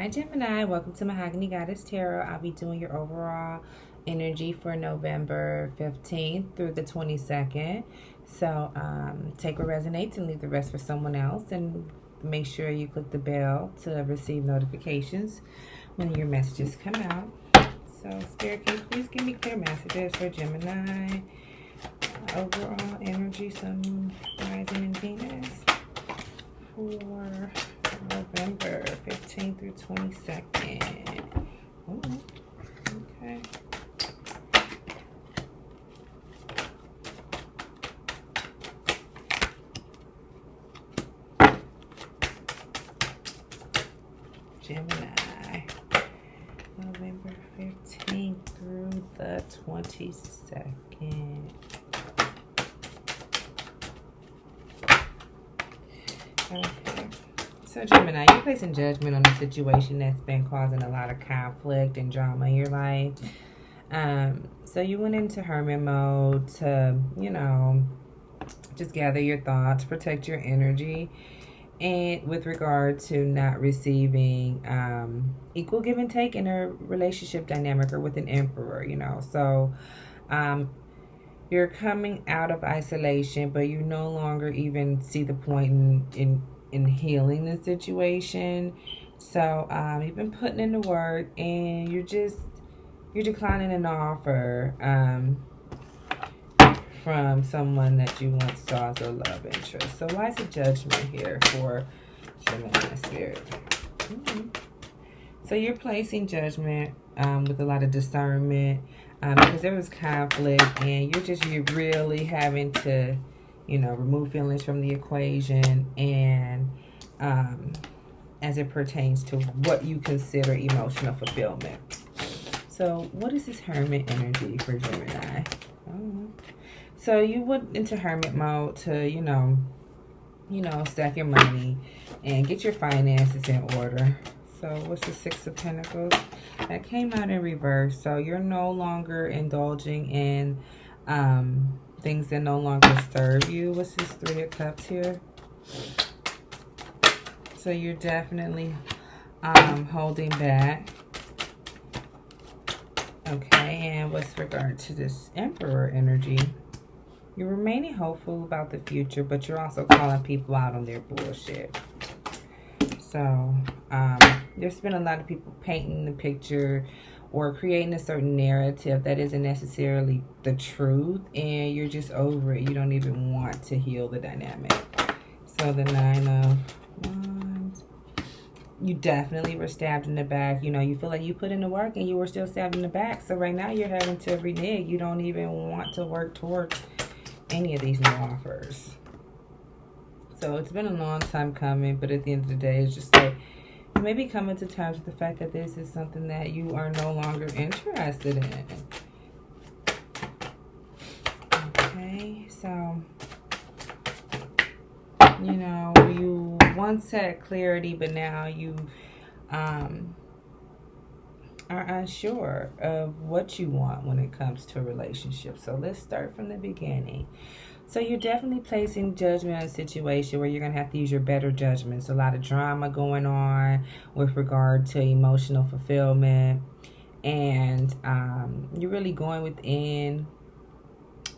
Hi Gemini, welcome to Mahogany Goddess Tarot. I'll be doing your overall energy for November 15th through the 22nd. So take what resonates and leave the rest for someone else. And make sure you click the bell to receive notifications when your messages come out. So Spirit, can you please give me clear messages for Gemini? Overall energy, Sun, Rising, and Venus for November 15th through 22nd. Ooh, okay. Gemini, November 15th through the 22nd. Okay. So Gemini, you're placing judgment on a situation that's been causing a lot of conflict and drama in your life. So you went into hermit mode to, just gather your thoughts, protect your energy, and with regard to not receiving equal give and take in a relationship dynamic or with an emperor, So you're coming out of isolation, but you no longer even see the point in healing the situation. So you've been putting in the work, and you're declining an offer from someone that you once saw as a love interest. So why is the judgment here for Gemini Spirit? So you're placing judgment with a lot of discernment because there was conflict, and you're really having to, remove feelings from the equation, and as it pertains to what you consider emotional fulfillment. So what is this hermit energy for Gemini? So you went into hermit mode to, stack your money and get your finances in order. So what's the Six of Pentacles? That came out in reverse. So you're no longer indulging in things that no longer serve you. What's this Three of Cups here? So you're definitely holding back. Okay, and what's regard to this Emperor energy? You're remaining hopeful about the future, but you're also calling people out on their bullshit. So there's been a lot of people painting the picture or creating a certain narrative that isn't necessarily the truth, and you're just over it. You don't even want to heal the dynamic. So the Nine of Wands. You definitely were stabbed in the back. You feel like you put in the work and you were still stabbed in the back. So right now you're having to renege. You don't even want to work towards any of these new offers. So it's been a long time coming, but at the end of the day, it's just like you may be coming to terms with the fact that this is something that you are no longer interested in. Okay, so you once had clarity, but now you are unsure of what you want when it comes to a relationship. So let's start from the beginning. So you're definitely placing judgment on a situation where you're going to have to use your better judgments. A lot of drama going on with regard to emotional fulfillment. And you're really going within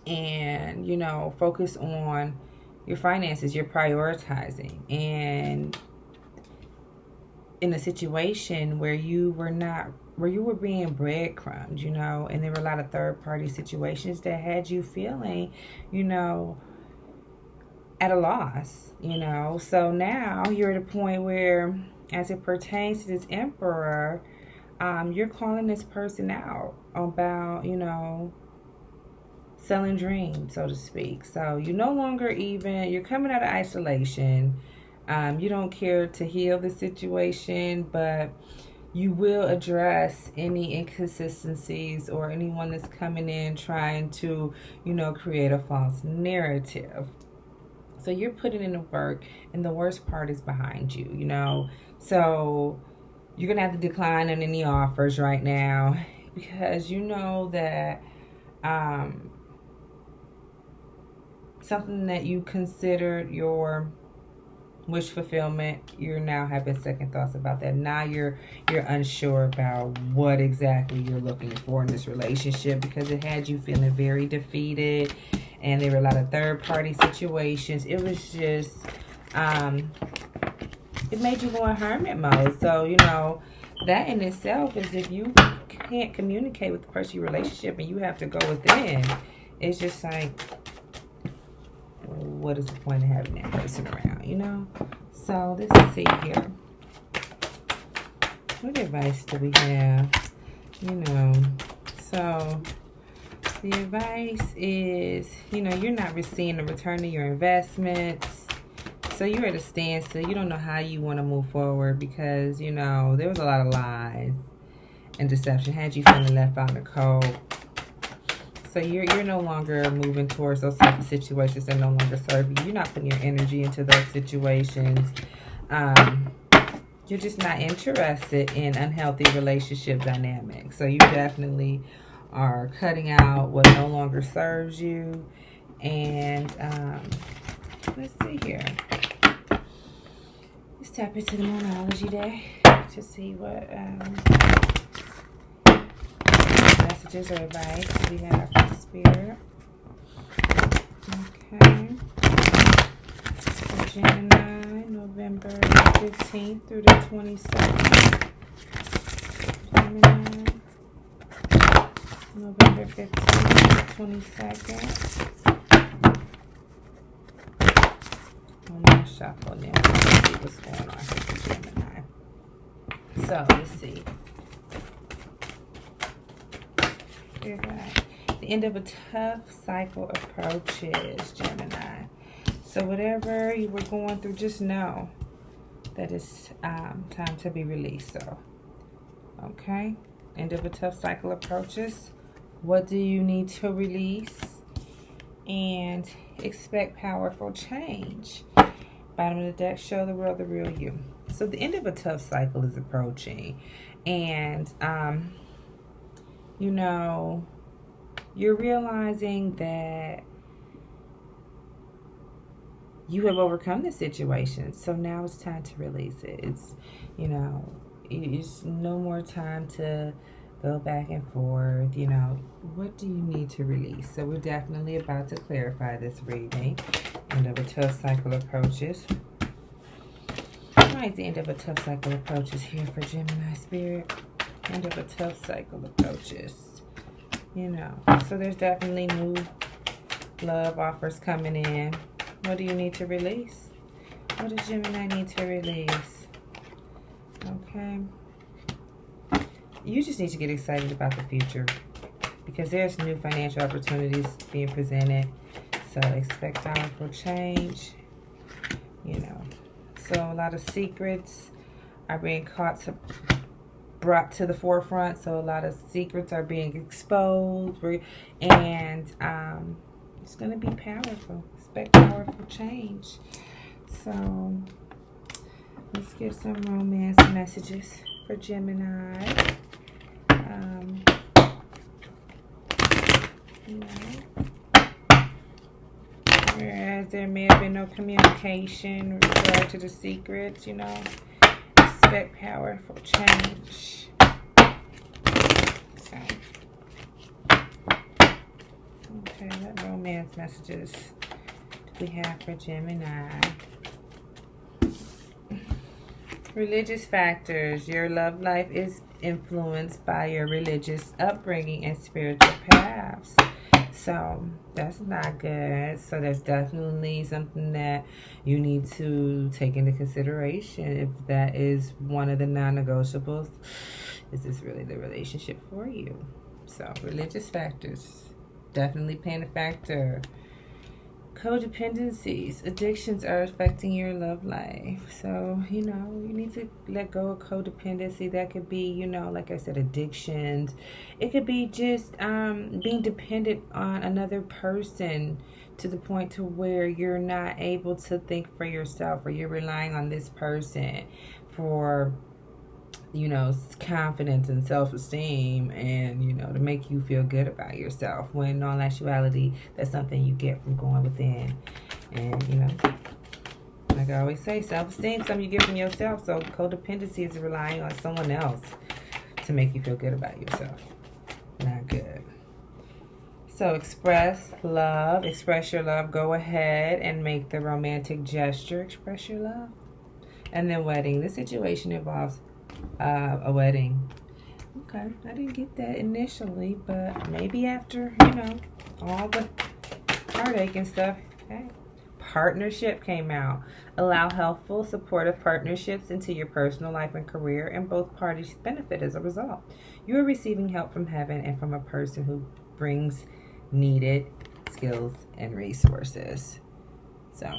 and, focus on your finances. You're prioritizing. And in a situation where you were being breadcrumbed, and there were a lot of third-party situations that had you feeling, at a loss, So now you're at a point where, as it pertains to this Emperor, you're calling this person out about, selling dreams, so to speak. So you no longer you're coming out of isolation. You don't care to heal the situation, but you will address any inconsistencies or anyone that's coming in trying to, create a false narrative. So you're putting in the work, and the worst part is behind you, So you're going to have to decline on any offers right now because you know that something that you considered your wish fulfillment, you're now having second thoughts about that. Now you're unsure about what exactly you're looking for in this relationship, because it had you feeling very defeated, and there were a lot of third-party situations. It was just it made you go in hermit mode. So, you know, that in itself is, if you can't communicate with the person in your relationship and you have to go within, it's just like, what is the point of having that person around, you know? So let's see here. What advice do we have? You know, so the advice is, you know, you're not receiving a return on your investments. So you're at a standstill. You don't know how you want to move forward, because, you know, there was a lot of lies and deception. Had you feeling left out in the cold. So you're no longer moving towards those type of situations that no longer serve you. You're not putting your energy into those situations. You're just not interested in unhealthy relationship dynamics. So you definitely are cutting out what no longer serves you. And let's see here. Let's tap into the Moonology day to see what messages or advice we have from Spirit. Okay. For Gemini, November 15th through the 22nd. Gemini, November 15th through the 22nd. I'm going to shuffle now. Let's see what's going on here for Gemini. So, let's see. The end of a tough cycle approaches, Gemini. So whatever you were going through, just know that it's time to be released. So, okay. End of a tough cycle approaches. What do you need to release? And expect powerful change. Bottom of the deck, show the world the real you. So the end of a tough cycle is approaching. And, you know, you're realizing that you have overcome the situation. So now it's time to release it. It's, you know, it's no more time to go back and forth. You know, what do you need to release? So we're definitely about to clarify this reading. End of a tough cycle approaches. Why is the end of a tough cycle approaches here for Gemini Spirit? End of a tough cycle approaches. You know, so there's definitely new love offers coming in. What do you need to release? What does Gemini need to release? Okay. You just need to get excited about the future, because there's new financial opportunities being presented. So expect powerful change. You know, so a lot of secrets are being brought to the forefront. So a lot of secrets are being exposed, and it's going to be powerful. Expect powerful change. So let's get some romance messages for Gemini. You know, whereas there may have been no communication with regard to the secrets, you know, expect powerful change. Okay, what romance messages do we have for Gemini? Religious factors. Your love life is influenced by your religious upbringing and spiritual paths. So that's not good. So there's definitely something that you need to take into consideration. If that is one of the non-negotiables, is this really the relationship for you? So religious factors definitely playing a factor. Codependencies, addictions are affecting your love life. So, you know, you need to let go of codependency. That could be, you know, like I said, addictions. It could be just being dependent on another person to the point to where you're not able to think for yourself, or you're relying on this person for, you know, confidence and self-esteem, and, you know, to make you feel good about yourself, when in all actuality that's something you get from going within. And, you know, like Like I always say, self-esteem is something you get from yourself. So codependency is relying on someone else to make you feel good about yourself. Not good. So express love. Express your love. Go ahead and make the romantic gesture. Express your love. And then wedding. This situation involves a wedding. Okay, I didn't get that initially, but maybe after, you know, all the heartache and stuff. Okay. Partnership came out. Allow helpful, supportive partnerships into your personal life and career, and both parties benefit as a result. You are receiving help from heaven and from a person who brings needed skills and resources. So,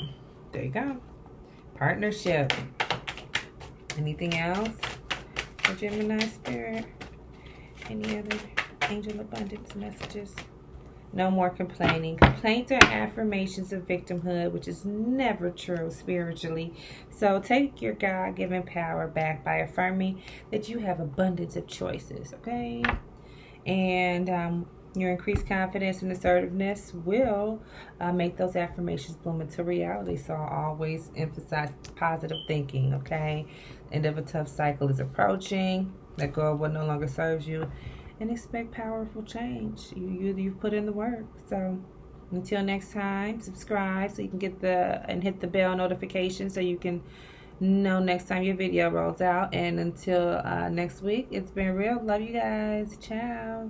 there you go. Partnership. Anything else for Gemini Spirit? Any other angel abundance messages? No more complaining. Complaints are affirmations of victimhood, which is never true spiritually. So take your God-given power back by affirming that you have abundance of choices, okay? And your increased confidence and assertiveness will make those affirmations bloom into reality. So I'll always emphasize positive thinking, okay? End of a tough cycle is approaching. Let go of what no longer serves you. And expect powerful change. You've put in the work. So until next time, subscribe so you can get and hit the bell notification so you can know next time your video rolls out. And until next week, it's been real. Love you guys. Ciao.